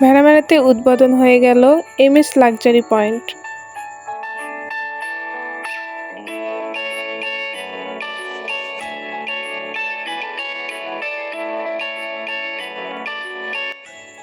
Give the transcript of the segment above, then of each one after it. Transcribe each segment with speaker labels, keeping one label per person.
Speaker 1: ভেড়ামারাতে উদ্বোধন হয়ে গেল এমএস লাক্সারি পয়েন্ট।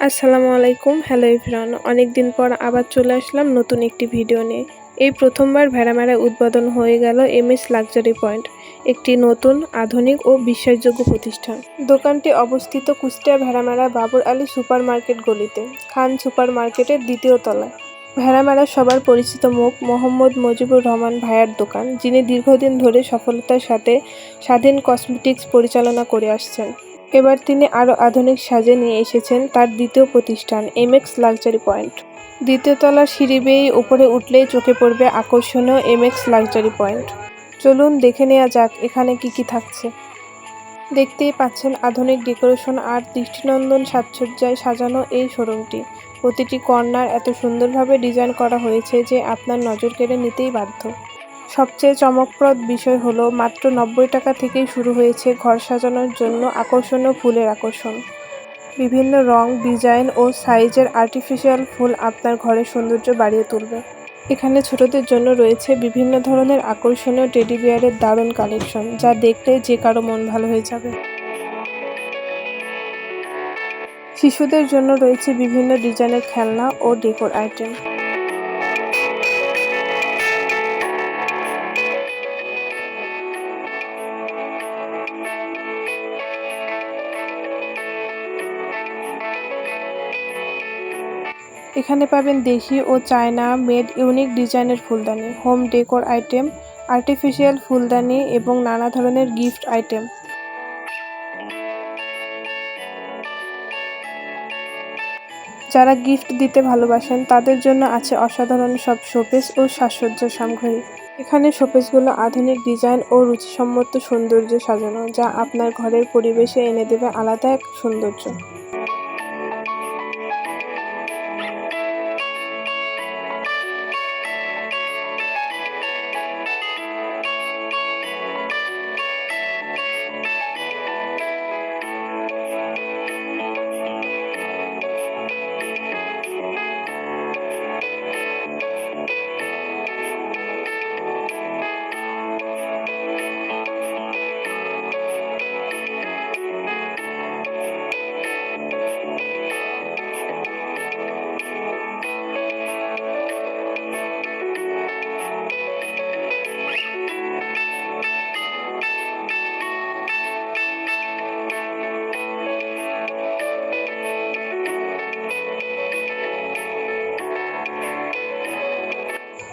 Speaker 1: আসসালামু আলাইকুম, হ্যালো এভরিওয়ান। অনেকদিন পর আবার চলে আসলাম নতুন একটি ভিডিও নিয়ে। এই প্রথমবার ভেড়ামারায় উদ্বোধন হয়ে গেল এমএস লাক্সারি পয়েন্ট, একটি নতুন, আধুনিক ও বিশ্বাসযোগ্য প্রতিষ্ঠান। দোকানটি অবস্থিত কুষ্টিয়া ভেড়ামারা বাবর আলী সুপার মার্কেট গলিতে, খান সুপার মার্কেটের দ্বিতীয় তলায়। ভেড়ামারার সবার পরিচিত মুখ মোহাম্মদ মুজিবুর রহমান ভাইয়ার দোকান, যিনি দীর্ঘদিন ধরে সফলতার সাথে স্বাধীন কসমেটিক্স পরিচালনা করে আসছেন। এবার তিনি আরও আধুনিক সাজে নিয়ে এসেছেন তার দ্বিতীয় প্রতিষ্ঠান এমএক্স লাক্সারি পয়েন্ট। দ্বিতীয় তলার সিঁড়ি বেয়ে উপরে উঠলেই চোখে পড়বে আকর্ষণীয় এমএক্স লাক্সারি পয়েন্ট। চলুন দেখে নেওয়া যাক এখানে কি কি থাকছে। দেখতেই পাচ্ছেন আধুনিক ডেকোরেশন আর দৃষ্টিনন্দন সাজসজ্জায় সাজানো এই শোরুমটি। প্রতিটি কর্নার এত সুন্দরভাবে ডিজাইন করা হয়েছে যে আপনার নজর কেড়ে নিতেই বাধ্য। সবচেয়ে চমকপ্রদ বিষয় হলো মাত্র 90 টাকা থেকেই শুরু হয়েছে ঘর সাজানোর জন্য আকর্ষণীয় ফুলের আকর্ষণ। বিভিন্ন রং, ডিজাইন ও সাইজের আর্টিফিশিয়াল ফুল আপনার ঘরের সৌন্দর্য বাড়িয়ে তুলবে। এখানে ছোটদের জন্য রয়েছে বিভিন্ন ধরনের আকর্ষণীয় টেডি বিয়ারের দারুণ কালেকশন, যা দেখলে যে কারো মন ভালো হয়ে যাবে। শিশুদের জন্য রয়েছে বিভিন্ন ডিজাইনের খেলনা ও ডেকোর আইটেম। এখানে পাবেন দেশি ও চায়না মেড ইউনিক ডিজাইনের ফুলদানি, হোম ডেকোর আইটেম, আর্টিফিশিয়াল ফুলদানি এবং নানা ধরনের গিফট আইটেম। যারা গিফট দিতে ভালোবাসেন তাদের জন্য আছে অসাধারণ সব শোপিস ও সাজসজ্জার সামগ্রী। এখানে শোপিসগুলো আধুনিক ডিজাইন ও রুচিসম্মত সৌন্দর্যে সাজানো, যা আপনার ঘরের পরিবেশে এনে দেবে আলাদা এক সৌন্দর্য।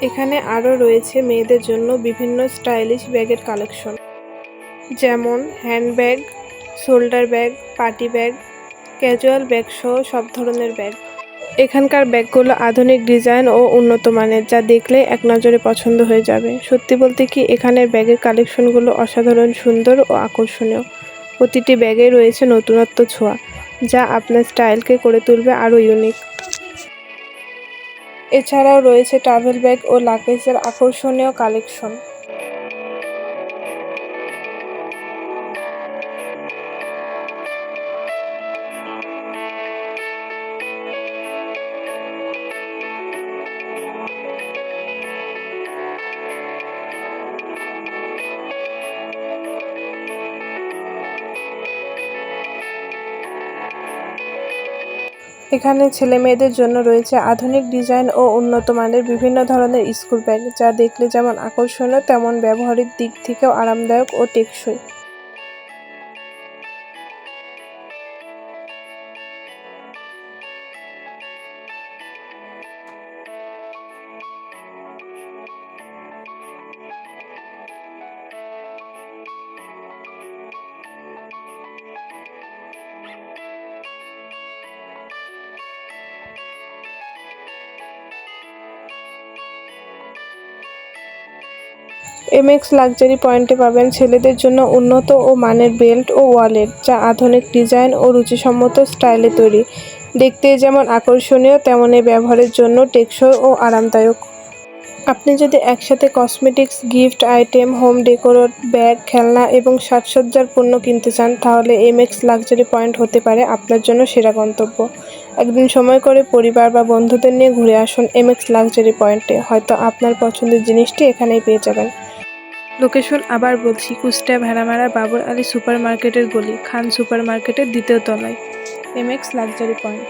Speaker 1: এখানে আরও রয়েছে মেয়েদের জন্য বিভিন্ন স্টাইলিশ ব্যাগের কালেকশন, যেমন handbag, shoulder bag, party bag, casual bag সহ সব ধরনের ব্যাগ। এখানকার ব্যাগগুলো আধুনিক ডিজাইন ও উন্নত মানের, যা দেখলে এক নজরে পছন্দ হয়ে যাবে। সত্যি বলতে কি, এখানের ব্যাগের কালেকশনগুলো অসাধারণ সুন্দর ও আকর্ষণীয়। প্রতিটি ব্যাগে রয়েছে নতুনত্ব ছোঁয়া, যা আপনার স্টাইলকে করে তুলবে আরও ইউনিক। এছাড়াও রয়েছে ট্রাভেল ব্যাগ ও লাগেজের আকর্ষণীয় কালেকশন। এখানে ছেলে মেয়েদের জন্য রয়েছে আধুনিক ডিজাইন ও উন্নত মানের বিভিন্ন ধরনের স্কুল ব্যাগ, যা দেখলে যেমন আকর্ষণীয় তেমন ব্যবহারিক দিক থেকেও আরামদায়ক ও টেকসই। এমএক্স লাক্সারি পয়েন্টে পাবেন ছেলেদের জন্য উন্নত ও মানের বেল্ট ও ওয়ালেট, যা আধুনিক ডিজাইন ও রুচিসম্মত স্টাইলে তৈরি। দেখতে যেমন আকর্ষণীয় তেমনই ব্যবহারের জন্য টেকসই ও আরামদায়ক। আপনি যদি একসাথে cosmetics, gift item, home decor, bag, খেলনা এবং সাজসজ্জার পণ্য কিনতে চান, তাহলে এমএক্স লাক্সারি পয়েন্ট হতে পারে আপনার জন্য সেরা গন্তব্য। একদিন সময় করে পরিবার বা বন্ধুদের নিয়ে ঘুরে আসুন এমএক্স লাক্সারি পয়েন্টে। হয়তো আপনার পছন্দের জিনিসটি এখানেই পেয়ে যাবেন। লোকেশন আবার বলছি, কুষ্টিয়া ভেড়ামারা বাবর আলী সুপার মার্কেটের গলি, খান সুপার মার্কেটের দ্বিতীয় তলায় এমএক্স লাক্সারি পয়েন্ট।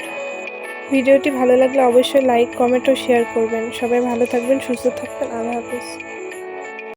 Speaker 1: ভিডিওটি ভালো লাগলে অবশ্যই লাইক, কমেন্ট ও শেয়ার করবেন। সবাই ভালো থাকবেন, সুস্থ থাকবেন। আল্লাহ হাফিজ।